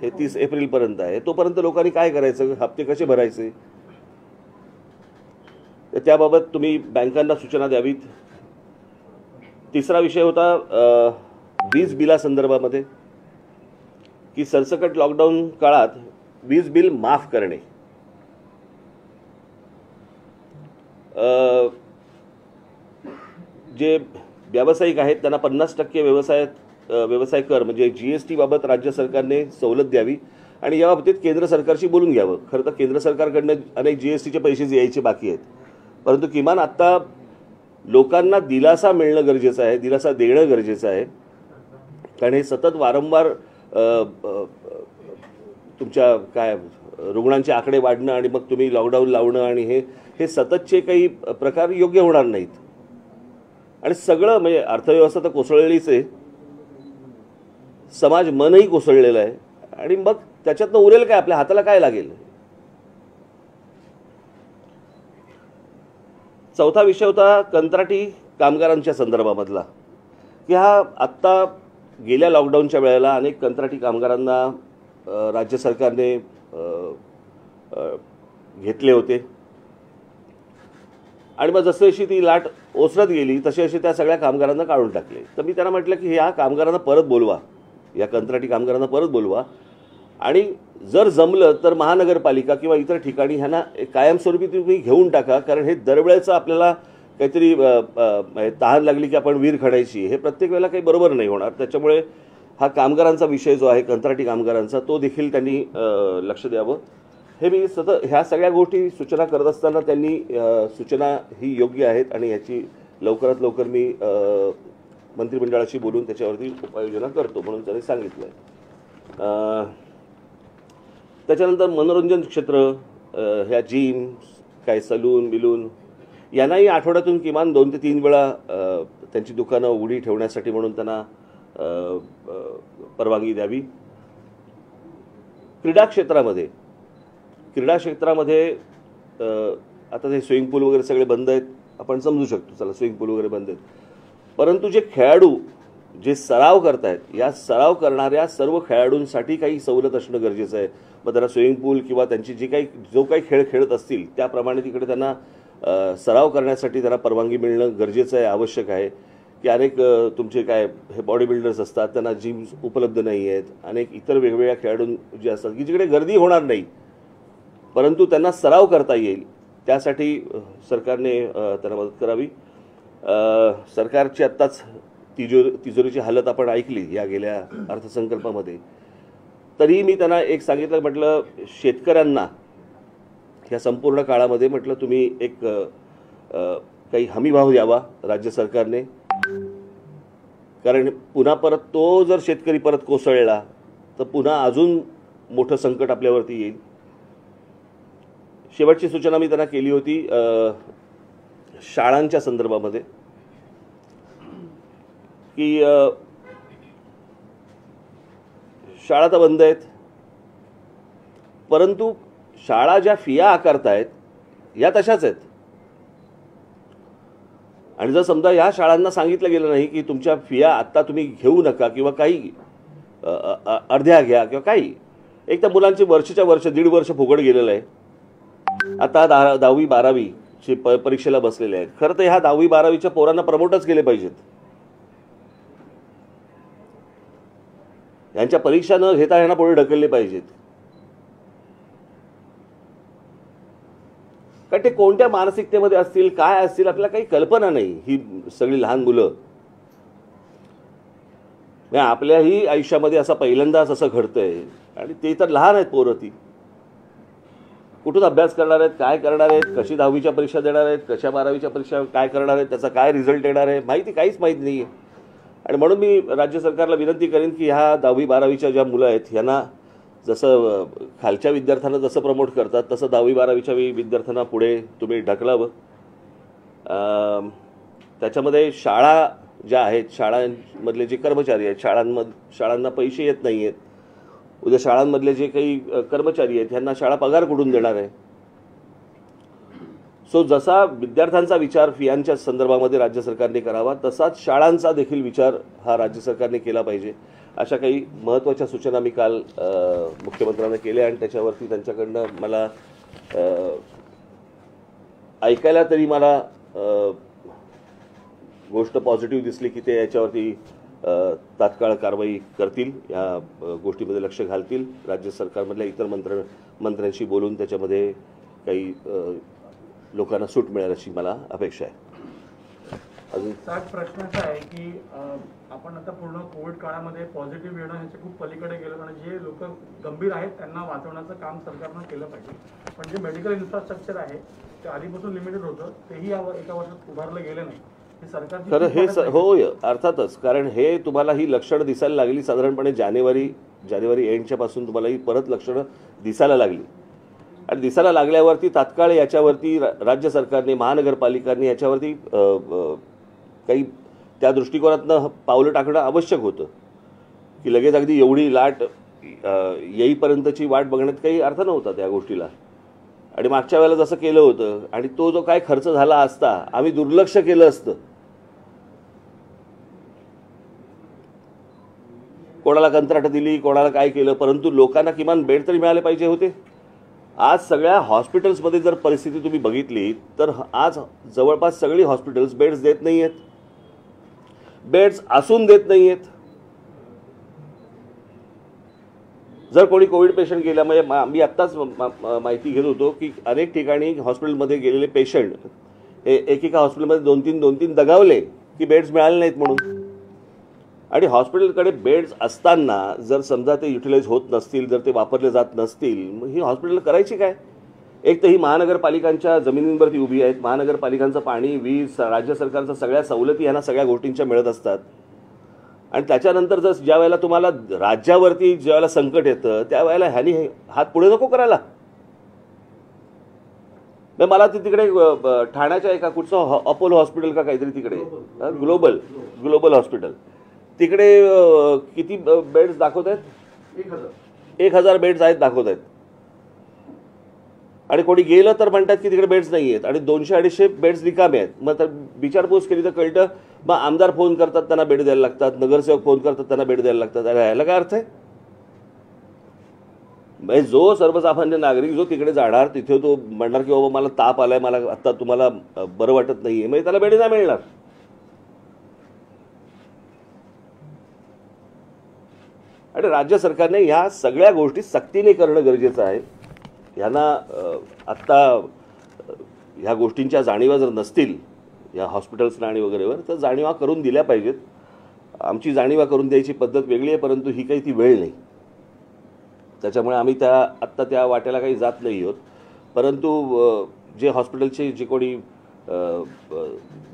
हे 30 एप्रिलपर्यंत आहे, तोपर्यंत लोकांनी काय करायचं, हप्ते कसे भरायचे, तर त्याबाबत तुम्ही बँकांना सूचना द्यावीत. तिसरा विषय होता वीज बिलासंदर्भामध्ये की सरसकट लॉकडाऊन काळात वीज बिल माफ करणे. जे व्यावसायिक आहेत त्यांना 50% व्यवसाय कर म्हणजे GST बाबत राज्य सरकारने सवलत द्यावी आणि या बाबतीत केंद्र सरकारशी बोलून घ्यावं. खरं तर केंद्र सरकारकडनं अनेक GSTचे पैसे यायचे बाकी आहेत, परंतु किमान आता लोकांना दिलासा मिळणं गरजेचं आहे, दिलासा देणं गरजेचं आहे. कारण हे सतत वारंवार तुमच्या काय रुग्णांचे आकडे वाढणं आणि मग तुम्ही लॉकडाऊन लावणं आणि हे सततचे काही प्रकार योग्य होणार नाहीत. आणि सगळं म्हणजे अर्थव्यवस्था तर कोसळलेलीच आहे, समाज मनही कोसळलेलं आहे आणि मग त्याच्यातनं उरेल काय, आपल्या हाताला काय लागेल. चौथा विषय होता कंत्राटी कामगारांच्या संदर्भामधला की हा आत्ता गेल्या लॉकडाऊनच्या वेळेला अनेक कंत्राटी कामगारांना राज्य सरकारने घेतले होते आणि मग जशी ती लाट ओसरत गेली तशी त्या सगळ्या कामगारांना काढून टाकले. तर मी त्यांना म्हटलं की ह्या कामगारांना परत बोलवा, या कंत्राटी कामगारांना परत बोलवा आणि जर जमलं तर महानगरपालिका किंवा इतर ठिकाणी ह्यांना कायमस्वरूपी तुम्ही घेऊन टाका. कारण हे दरवेळेचं आपल्याला काहीतरी तहान लागली की आपण विहीर खणायची, हे प्रत्येक वेळेला काही बरोबर नाही होणार. त्याच्यामुळे हा कामगारांचा विषय जो आहे कंत्राटी कामगारांचा तो देखील त्यांनी लक्ष द्यावं. हे मी सतत ह्या सगळ्या गोष्टी सूचना करत असताना त्यांनी सूचना ही योग्य आहेत आणि याची लवकरात लवकर मी मंत्रिमंडळाशी बोलून त्याच्यावरती उपाययोजना करतो म्हणून त्यांनी सांगितलं आहे. त्याच्यानंतर मनोरंजन क्षेत्र, ह्या जिम काय सलून बिलून यांनाही आठवड्यातून किमान 2 ते 3 वेळा त्यांची दुकानं उघडी ठेवण्यासाठी म्हणून त्यांना परवानगी द्यावी. क्रीडा क्षेत्रामध्ये आता ते स्विमिंग पूल वगैरे सगळे बंद आहेत, आपण समजू शकतो, चला स्विमिंग पूल वगैरे बंद आहेत, परंतु जे खेळाडू जे सराव करतायत या सराव करणाऱ्या सर्व खेळाडूंसाठी काही सवलत असणं गरजेचं आहे. मग त्यांना स्विमिंग पूल किंवा त्यांची जो काही खेळ खेळत असतील त्याप्रमाणे तिकडे त्यांना सराव करण्यासाठी त्यांना परवानगी मिळणं गरजेचं आहे, आवश्यक आहे. की अनेक तुमचे काय हे बॉडी बिल्डर्स असतात त्यांना जिम्स उपलब्ध नाही आहेत, अनेक इतर वेगवेगळ्या खेळाडू जे असतात की जिकडे गर्दी होणार नाही परंतु त्यांना सराव करता येईल, त्यासाठी सरकारने त्यांना मदत करावी. सरकारची आत्ताच तिजोरीची हालत आपण ऐकली या गेल्या अर्थसंकल्पामध्ये, तरीही मी त्यांना एक सांगितलं, म्हटलं शेतकऱ्यांना ह्या संपूर्ण काळामध्ये म्हटलं तुम्ही एक काही हमीभाव द्यावा राज्य सरकारने, कारण पुन्हा परत तो जर शेतकरी परत कोसळला तर पुन्हा अजून मोठं संकट आपल्यावरती येईल. शेवटची सूचना मी त्यांना केली होती शाळांच्या संदर्भामध्ये की शाळा तर बंद आहेत परंतु शाळा ज्या फिया आकारतायत या तशाच आहेत. आणि जर समजा या शाळांना सांगितलं गेलं नाही की तुमच्या फिया आत्ता तुम्ही घेऊ नका किंवा काही अर्ध्या घ्या किंवा काही, एक तर मुलांची वर्षाच्या वर्ष 1.5 वर्ष फुकट गेलेलं आहे. आता 10वी 12वीची परीक्षेला बसलेले आहेत. खरं तर ह्या 10वी 12वीच्या पोरांना प्रमोटच केले पाहिजेत. यांच्या परीक्षा न घेता यांना पुढे ढकलले पाहिजेत. कारण ते कोणत्या मानसिकतेमध्ये असतील काय असतील आपल्याला काही कल्पना नाही. ही सगळी लहान मुलं आपल्याही आयुष्यामध्ये असं पहिल्यांदाच असं घडतंय आणि ते तर लहान आहेत पोरं, ती कुठून अभ्यास करणार आहेत, काय करणार आहेत, कशी 10वीच्या परीक्षा देणार आहेत, कशा 12वीच्या परीक्षा काय करणार आहेत, त्याचा काय रिझल्ट येणार आहे काहीच माहिती नाही आहे. आणि म्हणून मी राज्य सरकारला विनंती करेन की ह्या 10वी 12वीच्या ज्या मुलं आहेत यांना जसं खालच्या विद्यार्थ्यांना जसं प्रमोट करतात तसं 10वी 12वीच्या विद्यार्थ्यांना पुढे तुम्ही ढकलावं. त्याच्यामध्ये शाळा ज्या आहेत, शाळांमधले जे कर्मचारी आहेत, शाळांना पैसे येत नाही आहेत, उद्या शाळांमधले जे काही कर्मचारी आहेत ह्यांना शाळा पगार कुठून देणार आहे. सो जसा विद्यार्थ्यांचा विचार फियांच्या संदर्भामध्ये राज्य सरकारने करावा, तसाच शाळांचा देखील विचार हा राज्य सरकारने केला पाहिजे. अशा काही महत्त्वाच्या सूचना मी काल मुख्यमंत्र्यांना केल्या आणि त्याच्यावरती त्यांच्याकडनं मला ऐकायला तरी मला गोष्ट पॉझिटिव्ह दिसली की ते याच्यावरती तात्काळ कारवाई करतील, या गोष्टीमध्ये लक्ष घालतील. राज्य सरकारमधल्या इतर मंत्र्यांशी बोलून त्याच्यामध्ये काही लोकांना सूट मिळेल अशी मला अपेक्षा आहे. अजून प्रश्न असा आहे की आपण आता पूर्ण कोविड काळामध्ये पॉझिटिव्ह येणं ह्याच्या खूप पलीकडे गेलो आणि जे लोक गंभीर आहेत त्यांना वाचवण्याचं काम सरकारनं केलं पाहिजे. पण जे मेडिकल इन्फ्रास्ट्रक्चर आहे ते आधीपासून लिमिटेड होतं, तेही एका वर्षात उभारलं गेलं नाही. खरं हे होय, अर्थातच. कारण हे तुम्हाला ही लक्षणं दिसायला लागली साधारणपणे जानेवारी एंडच्या पासून तुम्हाला ही परत लक्षणं दिसायला लागली आणि दिसायला लागल्यावरती तात्काळ याच्यावरती राज्य सरकारने, महानगरपालिकांनी याच्यावरती काही त्या दृष्टिकोनातनं पावलं टाकणं आवश्यक होतं की लगेच अगदी एवढी लाट येईपर्यंतची वाट बघण्यात काही अर्थ नव्हता त्या गोष्टीला. आणि मागच्या वेळेला जसं केलं होतं आणि तो जो काय खर्च झाला असता, आम्ही दुर्लक्ष केलं असतं, कोणाला कंत्राट दिली, कोणाला काय केलं, परंतु लोकांना किमान बेड तरी मिळाले पाहिजे होते. आज सगळ्या हॉस्पिटल्समध्ये जर परिस्थिती तुम्ही बघितली तर आज जवळपास सगळी हॉस्पिटल्स बेड्स देत नाही आहेत, बेड्स असून देत नाही आहेत. जर कोणी कोविड पेशंट गेला, म्हणजे मी आत्ताच माहिती घेत होतो की अनेक ठिकाणी हॉस्पिटलमध्ये गेलेले पेशंट हे एकेका हॉस्पिटलमध्ये दोन तीन दगावले की बेड्स मिळाले नाहीत म्हणून. आणि हॉस्पिटलकडे बेड्स असताना जर समजा ते युटिलाइज होत नसतील, जर ते वापरले जात नसतील, मग ही हॉस्पिटल करायची काय? एक तर ही महानगरपालिकांच्या जमिनींवरती उभी आहेत, महानगरपालिकांचं पाणी, वीज, राज्य सरकारच्या सगळ्या सवलती यांना सगळ्या गोष्टींच्या मिळत असतात. आणि त्याच्यानंतर जर ज्या वेळेला तुम्हाला राज्यावरती ज्या वेळेला संकट येतं त्यावेळेला ह्यानी हात पुढे नको करायला. मला ते तिकडे ठाण्याच्या एका कुठचं अपोलो हॉस्पिटल का काहीतरी तिकडे ग्लोबल हॉस्पिटल तिकडे किती बेड्स दाखवत आहेत? 1000 बेड्स आहेत दाखवत आहेत. आणि कोणी गेलं तर म्हणतात की तिकडे बेड्स नाही आहेत आणि 200-250 बेड्स रिकामे आहेत. मग तर विचारपूस केली तर कळतं, मग आमदार फोन करतात त्यांना बेड द्यायला लागतात, नगरसेवक फोन करतात त्यांना बेड द्यायला लागतात. अरे ह्याला काय अर्थ आहे? म्हणजे जो सर्वसामान्य नागरिक जो तिकडे जाणार तिथे तो म्हणणार की बाबा मला ताप आलाय, मला आता तुम्हाला बरं वाटत नाहीये, म्हणजे त्याला बेड नाही मिळणार. आणि राज्य सरकारने ह्या सगळ्या गोष्टी सक्तीने करणं गरजेचं आहे. यांना आत्ता ह्या गोष्टींच्या जाणीवा जर नसतील या हॉस्पिटल्सना आणि वगैरेवर, तर जाणीवा करून दिल्या पाहिजेत. आमची जाणीवा करून द्यायची पद्धत वेगळी आहे, परंतु ही काही ती वेळ नाही. त्याच्यामुळे आम्ही आत्ता त्या वाट्याला काही जात नाही आहोत. परंतु जे हॉस्पिटलचे जे कोणी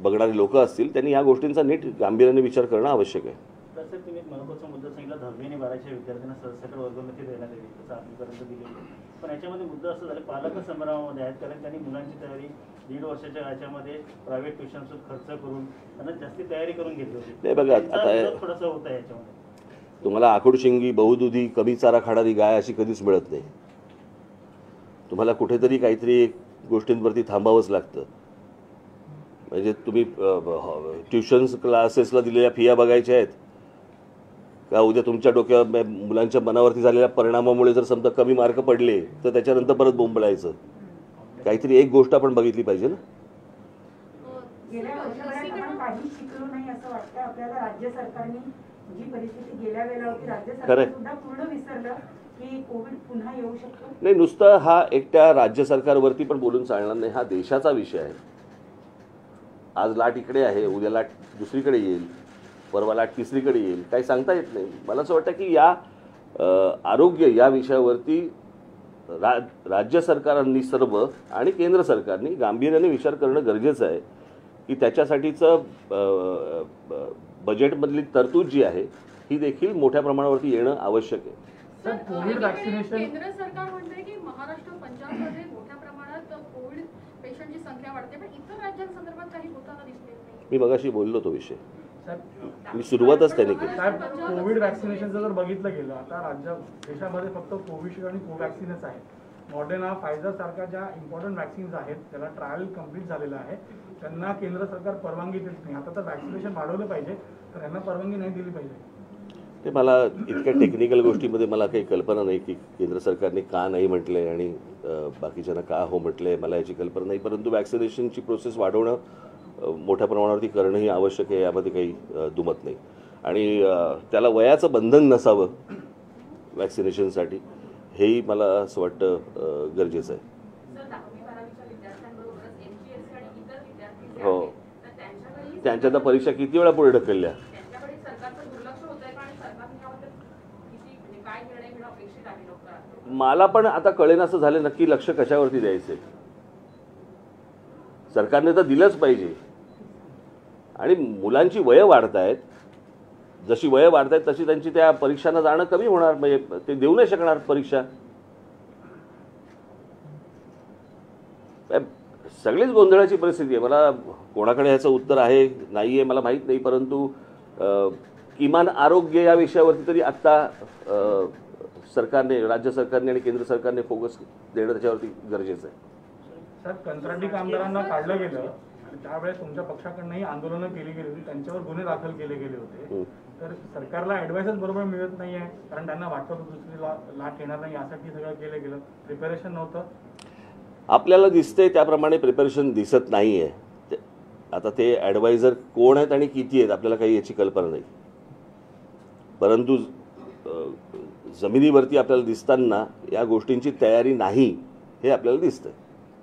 बघणारे लोक असतील त्यांनी या गोष्टींचा नीट गांभीर्याने विचार करणं आवश्यक आहे. तसं तुम्ही महत्त्वाचा मुद्दा सांगितला, 10वी आणि 12वीच्या विद्यार्थ्यांना सरसकट वर्गोन्नती देण्यात यावी, तसं आपल्यापर्यंत दिलेली. पण याच्यामध्ये मुद्दा असं झाला, पालक संभ्रमामध्ये आहेत, कारण त्यांनी मुलांची तयारी 1.5 वर्षाच्या याच्यामध्ये प्रायव्हेट ट्युशन्स खर्च करून त्यांना जास्ती तयारी करून घेतली होती. नाही बघा, आता थोडंसं होतं याच्यामध्ये. तुम्हाला आखुडशिंगी, बहुदुधी, कमी चारा खाणारी गाय अशी कधीच मिळत नाही. तुम्हाला कुठेतरी काहीतरी गोष्टींवरती थांबावंच लागतं. म्हणजे तुम्ही ट्युशन्स क्लासेसला दिलेल्या फिया बघायच्या आहेत का? उद्या तुमच्या डोक्यावर मुलांच्या मनावरती झालेल्या परिणामामुळे जर समजा कमी मार्क पडले तर त्याच्यानंतर परत बोंबलायचं. काहीतरी एक गोष्ट आपण बघितली पाहिजे ना. गेल्या वर्षभरात आपण काही शिकलो नाही असं वाटतं आपल्याला. राज्य सरकारने जी परिस्थिती गेल्या वेळेला होती, राज्य सरकार सुद्धा पूर्ण विसरलं की कोविड पुन्हा येऊ शकतो. नाही, नुसतं हा एकट्या राज्य सरकारवरती पण बोलून चालणार नाही. हा देशाचा विषय आहे. आज लाट इकडे आहे, उद्या लाट दुसरीकडे येईल, परवा लाट तिसरीकडे येईल, काही सांगता येत नाही. मला असं वाटतं की या आरोग्य या विषयावरती राज्य सरकारांनी सर्व आणि केंद्र सरकारने गांभीर्याने विचार करणं गरजेचं आहे की त्याच्यासाठीचं बजेटमधली तरतूद जी आहे ही देखील मोठ्या प्रमाणावरती येणं आवश्यक आहे. कोविड वॅक्सिनेशन केंद्र सरकार म्हणते की महाराष्ट्र, पंजाबमध्ये मोठ्या प्रमाणात कोविड पेशंटची संख्या वाढते, पण इतर राज्यांसंदर्भात काही होताना दिसले नाही. मी मगाशी बोललो तो विषय, मी सुरुवातच त्याने केली. कोविड वॅक्सिनेशनचं जर बघितलं गेलं, आता देशामध्ये फक्त कोविशिल्ड आणि कोवॅक्सिनच आहे. मॉडर्ना, फायझर सारख्या ज्या इम्पॉर्टंट वॅक्सिन्स आहेत त्याला ट्रायल कम्प्लीट झालेलं आहे, त्यांना केंद्र सरकार परवानगी देत नाही. आता तर वॅक्सिनेशन वाढवलं पाहिजे, तर यांना परवानगी नाही दिली पाहिजे. ते मला इतक्या टेक्निकल गोष्टीमध्ये मला काही कल्पना नाही की केंद्र सरकारने का नाही म्हटलंय आणि बाकीच्यांना का हो म्हटलंय, मला याची कल्पना नाही. परंतु वॅक्सिनेशनची प्रोसेस वाढवणं मोठ्या प्रमाणावरती करणंही आवश्यक आहे, यामध्ये काही दुमत नाही. आणि त्याला वयाचं बंधन नसावं वॅक्सिनेशनसाठी, हेही मला असं वाटतं गरजेचं आहे. हो, त्यांच्या तर परीक्षा किती वेळा पुढे ढकलल्या. मला पण आता कळेन असं झालं नक्की लक्ष कशावरती द्यायचंय. सरकारने तर दिलंच पाहिजे. आणि मुलांची वयं वाढतायत, जशी वयं वाढतायत तशी त्यांची त्या परीक्षांना जाणं कमी होणार, म्हणजे ते देऊ नाही शकणार परीक्षा. सगळीच गोंधळाची परिस्थिती आहे. मला कोणाकडे ह्याचं उत्तर आहे नाही आहे मला माहीत नाही, परंतु किमान आरोग्य या विषयावरती तरी आत्ता सरकारने, राज्य सरकारने आणि केंद्र सरकारने फोकस देणं त्याच्यावरती गरजेचं आहे. सर, कंत्राटी कामगारांना काढलं गेलं आणि त्यावेळेस तुमच्या पक्षाकडनंही आंदोलनं केली गेली होती, त्यांच्यावर गुन्हे दाखल केले गेले होते. तर सरकारला ॲडवाइसच बरोबर मिळत नाही आहे, कारण त्यांना वाटतं दुसरी लाट येणार नाही यासाठी सगळं केलं गेलं, प्रिपरेशन नव्हतं. आपल्याला दिसतंय त्याप्रमाणे प्रिपरेशन दिसत नाही आहे. आता ते ॲडवायझर कोण आहेत आणि किती आहेत आपल्याला काही याची कल्पना नाही, परंतु जमिनीवरती आपल्याला दिसताना या गोष्टींची तयारी नाही हे आपल्याला दिसतंय.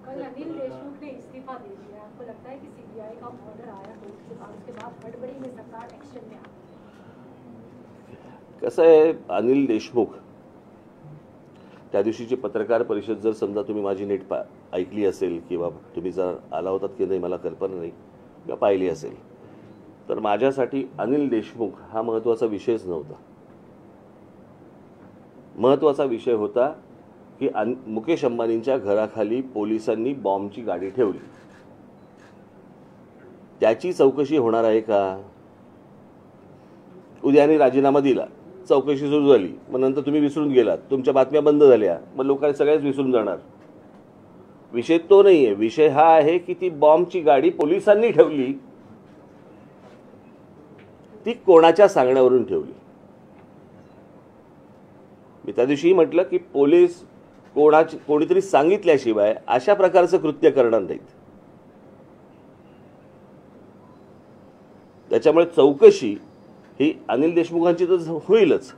अनिल देशमुख ने इस्तीफा दे दिया, आपको लगता है कि सीबीआई का ऑर्डर आया तो उसके बाद हड़बड़ी में सरकार एक्शन में आ? कसं आहे, अनिल देशमुख त्या दिवशीची पत्रकार परिषद जर समजा तुम्ही माझी नीट ऐकली असेल किंवा तुम्ही जर आला होतात की नाही मला कल्पना नाही, किंवा पाहिली असेल, तर माझ्यासाठी अनिल देशमुख हा महत्त्वाचा विषयच नव्हता. महत्त्वाचा विषय होता की मुकेश अंबानींच्या घराखाली पोलिसांनी बॉम्बची गाडी ठेवली, त्याची चौकशी होणार आहे का? उद्याने राजीनामा दिला, चौकशी सुरू झाली, मग नंतर तुम्ही विसरून गेलात, तुमच्या बातम्या बंद झाल्या, मग लोकांनी सगळ्याच विसरून जाणार. विषय तो नाही आहे. विषय हा आहे की ती बॉम्बची गाडी पोलिसांनी ठेवली, ती कोणाच्या सांगण्यावरून ठेवली. मी त्या दिवशी म्हटलं की पोलीस कोणीतरी सांगितल्याशिवाय अशा प्रकारचं कृत्य करणार नाहीत. त्याच्यामुळे चौकशी ही अनिल देशमुखांची तर होईलच,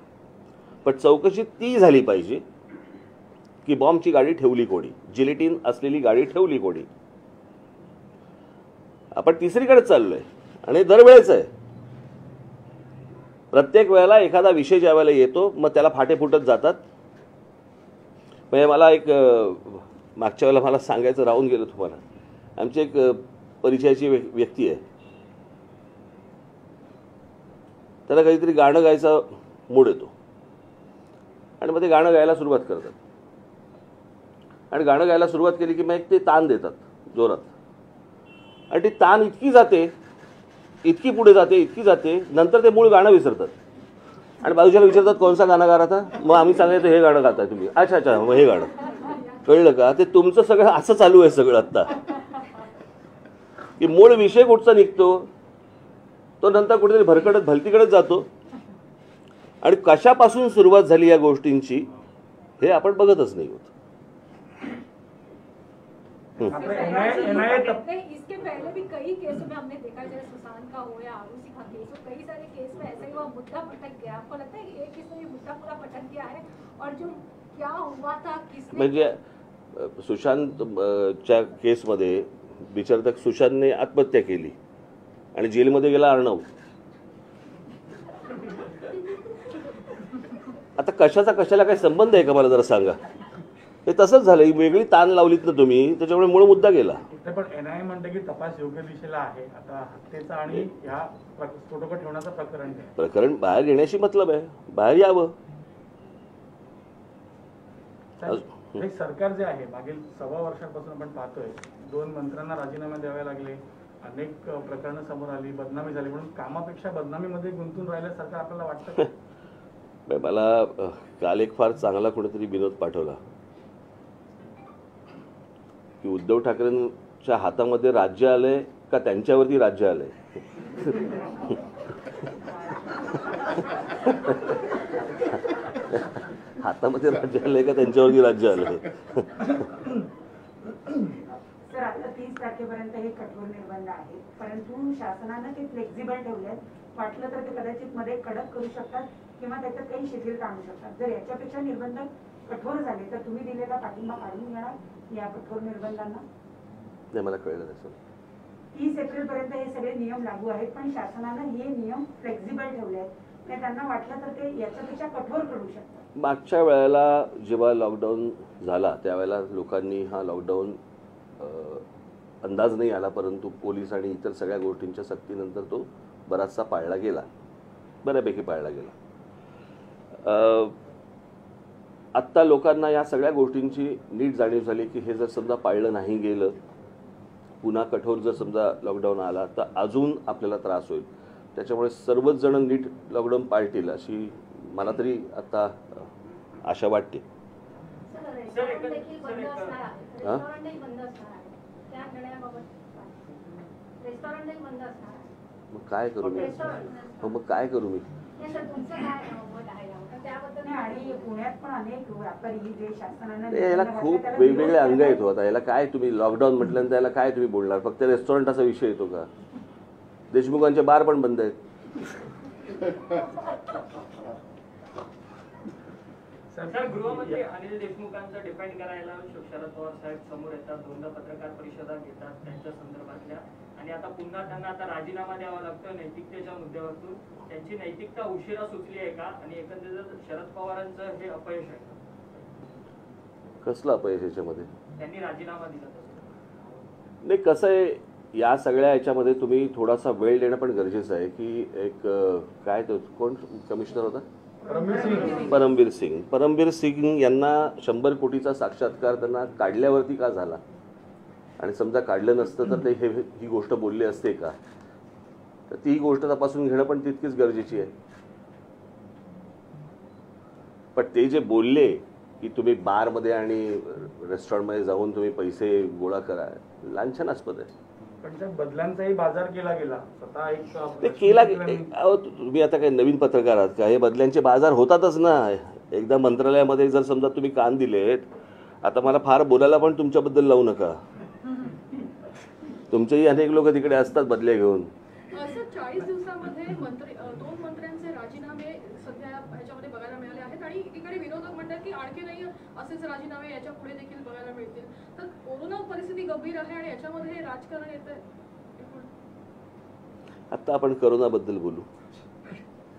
पण चौकशी ती झाली पाहिजे की बॉम्बची गाडी ठेवली कोणी, जिलेटिन असलेली गाडी ठेवली कोणी. आपण तिसरीकडे चाललोय आणि दरवेळेच आहे. प्रत्येक वेळेला एखादा विषय ज्या वेळेला येतो मग त्याला फाटे फुटत जातात. म्हणजे मला एक मागच्या वेळेला मला सांगायचं राहून गेलं तुम्हाला. आमची एक परिचयाची व्यक्ती आहे, त्याला काहीतरी गाणं गायचा मूड येतो आणि मग ते गाणं गायला सुरुवात करतात. आणि गाणं गायला सुरुवात केली की मग ते तान देतात जोरात, आणि ती तान इतकी जाते, इतकी पुढे जाते, इतकी जाते, नंतर ते मूळ गाणं विसरतात. आणि बाजूच्याला विचारतात कोणसा गाणं गात आता, मग आम्ही सांगायचं हे गाणं गाताय तुम्ही, अच्छा अच्छा मग हे गाणं. कळलं का? ते तुमचं सगळं असं चालू आहे सगळं आत्ता, की मूळ विषय कुठचा निघतो तो नंतर कुठेतरी भरकडत भलतीकडेच जातो. आणि कशापासून सुरुवात झाली या गोष्टींची हे आपण बघतच नाही होत. इसके पहले भी कई केसों में हमने देखा, जैसे सुशांत का हो या आरुषि का केस हो, कई सारे केस में ऐसा ही हुआ, मुद्दा पटक गया. आपको लगता है कि एक केस में मुद्दा पूरा पटक गया है और जो क्या हुआ था किसने, म्हणजे सुशांतच्या केसमध्ये बिचार सुशांतने आत्महत्या केली आणि जेलमध्ये गेला अर्णव. आता कशाचा कशाला काही संबंध आहे का मला जरा सांगा. हे तसंच झालं, ही वेगळी ताण लावलीत ना तुम्ही, त्याच्यामुळे मूळ मुद्दा गेला. पण एनआयए म्हणते की तपास योग्य दिशेला आहे. आता हत्येचा आणि ह्या स्फोटकं ठेवण्याचं प्रकरण बाहेर येण्याशी मतलब आहे, बाहेर यावं. सरकार जे आहे मागील 1.25 वर्षापासून आपण पाहतोय, 2 मंत्र्यांना राजीनामे द्यावे लागले, अनेक प्रकरणं समोर आली, बदनामी झाली, म्हणून कामापेक्षा बदनामीमध्ये गुंतून राहिल्यासारखं आपल्याला वाटतं. मला काल एक फार चांगला कुठेतरी विनोद पाठवला. की उद्धव ठाकरेंच्या हातामध्ये राज्य आलंय का त्यांच्यावरती राज्य आलंय? हातामध्ये राज्य आलंय का त्यांच्यावरती राज्य आलंय? सर, आता 30 तारखेपर्यंत हे कठोर निर्बंध आहेत, परंतु शासनानं ते फ्लेक्झिबल ठेवले आहेत. वाटलं तर ते कदाचित मध्ये कडक करू शकतात किंवा त्याच्यात काही शिथिलता आणू शकतात. जर याच्यापेक्षा निर्बंध कठोर झाले तर तुम्ही दिलेला पाठिंबा काढून घेणार या कठोर निर्बंधांना? नाही, मला कळलं नाही सर. 30 एप्रिलपर्यंत हे सगळे नियम लागू आहेत, पण शासनानं हे नियम फ्लेक्झिबल ठेवले आहेत. आणि त्यांना वाटलं तर ते याच्यापेक्षा कठोर करू शकतात. मागच्या वेळेला जेव्हा लॉकडाऊन झाला त्यावेळेला लोकांनी हा लॉकडाऊन अंदाज नाही आला, परंतु पोलीस आणि इतर सगळ्या गोष्टींच्या सक्तीनंतर तो बराचसा पाळला गेला, बऱ्यापैकी पाळला गेला. आत्ता लोकांना या सगळ्या गोष्टींची नीट जाणीव झाली की हे जर समजा पाळलं नाही गेलं, पुन्हा कठोर जर समजा लॉकडाऊन आला तर अजून आपल्याला त्रास होईल. त्याच्यामुळे सर्वच जण नीट लॉकडाऊन पाळतील अशी मला तरी आता आशा वाटते. मग काय करू मी? मग काय करू मी? आणि पुण्यात पण अनेक व्यापारी जे शासनानं याला खूप वेगवेगळे अंग येतो. आता याला काय तुम्ही लॉकडाऊन म्हटल्यानंतर याला काय तुम्ही बोलणार? फक्त रेस्टॉरंट असा विषय येतो का? देशमुखांचे बार पण बंद आहेत. सर, गृहमंत्री अनिल देशमुखांचं डिपेंड करायला शरद पवार साहेब समोर येतात, दोनदा पत्रकार परिषदा घेतात त्यांच्या संदर्भातल्या, आणि आता पुन्हा त्यांना आता राजीनामा द्यावा लागतो नैतिकतेच्या मुद्द्यावरून. त्यांची नैतिकता उशिरा सुचली आहे का? आणि एकंदरीत शरद पवारांचं हे अपयश आहे का? कसलं अपयश याच्यामध्ये? त्यांनी राजीनामा दिला नाही, कसं आहे या सगळ्या याच्यामध्ये तुम्ही थोडासा वेळ देणं पण गरजेचं आहे. की एक काय तो कोण कमिशनर होता? परमबीर सिंग यांना 100 कोटीचा साक्षात्कार त्यांना काढल्यावरती का झाला? आणि समजा काढलं नसतं तर ते ही गोष्ट बोलले असते का? तर ती गोष्ट तपासून घेणं पण तितकीच गरजेची आहे. पण ते जे बोलले की तुम्ही बारमध्ये आणि रेस्टॉरंटमध्ये जाऊन तुम्ही पैसे गोळा करा, लांछनास्पद आहे. पण त्या बदल्यांचाही बाजार केला गेला स्वतः ते केला. तुम्ही आता काही नवीन पत्रकार आहात का? हे बदल्यांचे बाजार होतातच ना. एकदा मंत्रालयामध्ये जर समजा तुम्ही कान दिलेत, आता मला फार बोलायला पण तुमच्याबद्दल लावू नका. तुमचेही अनेक लोक तिकडे असतात बदल्या घेऊन. असं 40 दिवसामध्ये दोन मंत्र्यांचे राजीनामे सध्या ह्याच्यामध्ये बघायला मिळाले आहेत, आणि एकीकडे विरोधक म्हणतात की आणखी नाही असेच राजीनामे याच्या पुढे देखील बघायला मिळतील. तर कोरोना परिस्थिती गंभीर आहे आणि याच्यामध्ये हे राजकारण येत आहे. आता आपण करोनाबद्दल बोलू,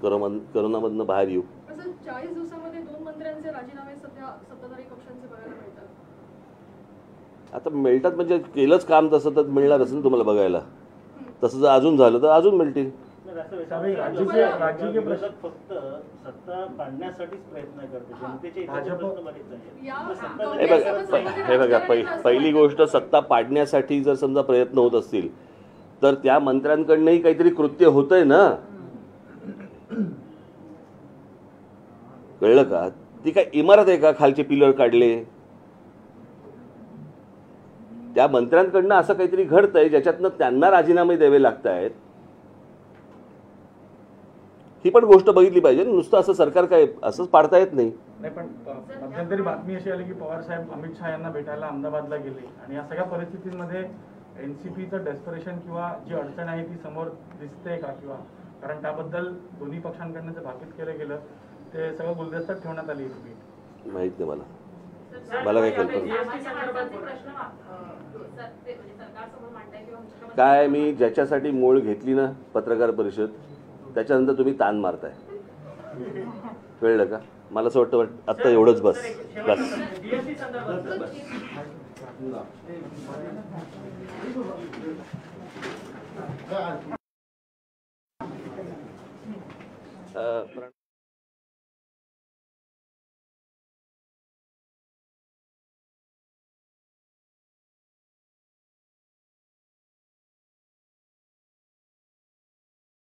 करोनामधनं बाहेर येऊ. असं 40 दिवसामध्ये 2 मंत्र्यांचे राजीनामे सध्या सत्ताधारी पक्षांचे बघायला मिळतात. आता मिळतात म्हणजे केलंच काम तसं तर मिळणारच ना तुम्हाला बघायला. तसं जर अजून झालं तर अजून मिळतील. राज्य फक्त सत्ता पाडण्यासाठीच प्रयत्न करते. जनतेचे हे बघा, पहिली गोष्ट, सत्ता पाडण्यासाठी जर समजा प्रयत्न होत असतील तर त्या मंत्र्यांकडनंही काहीतरी कृत्य होतंय ना. कळलं का? ती काय इमारत आहे का खालचे पिलर काढले? त्या मंत्र्यांकडनं असं काहीतरी घडतंय ज्याच्यातनं त्यांना राजीनामे द्यावे लागत आहेत. ही पण गोष्ट बघितली पाहिजे. नुसतं असं सरकार काय असंच पाडता येत नाही. पण मध्यंतरी बातमी अशी आली की पवार साहेब अमित शहा यांना भेटायला अहमदाबादला गेले, आणि या सगळ्या परिस्थितीमध्ये एनसीपीचं डेस्परेशन किंवा जी अडचण आहे ती समोर दिसते का? किंवा कारण त्याबद्दल दोन्ही पक्षांकडनं जे भाकीत केलं गेलं ते सगळं गुलदस्त्यात ठेवण्यात आली. माहित नाही मला काय कल्पना. काय मी ज्याच्यासाठी मोळ घेतली ना पत्रकार परिषद, त्याच्यानंतर तुम्ही ताण मारताय. कळलं का? मला असं वाटतं आता एवढंच बस. बस